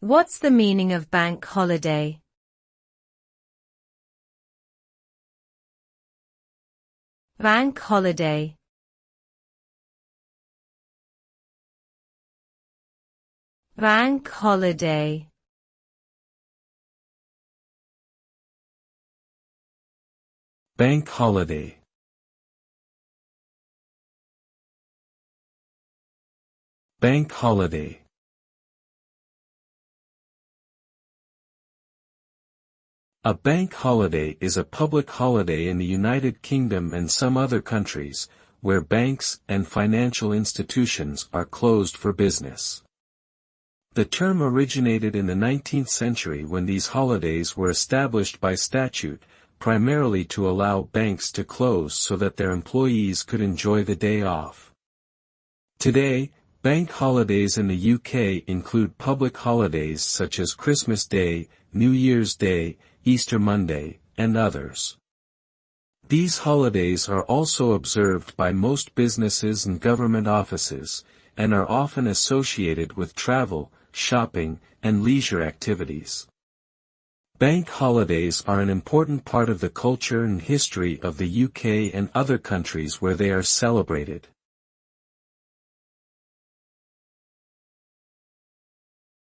What's the meaning of bank holiday? Bank holiday. Bank holiday. Bank holiday. Bank holiday. A bank holiday is a public holiday in the United Kingdom and some other countries, where banks and financial institutions are closed for business. The term originated in the 19th century when these holidays were established by statute, primarily to allow banks to close so that their employees could enjoy the day off. Today, bank holidays in the UK include public holidays such as Christmas Day, New Year's Day, Easter Monday, and others. These holidays are also observed by most businesses and government offices, and are often associated with travel, shopping, and leisure activities. Bank holidays are an important part of the culture and history of the UK and other countries where they are celebrated.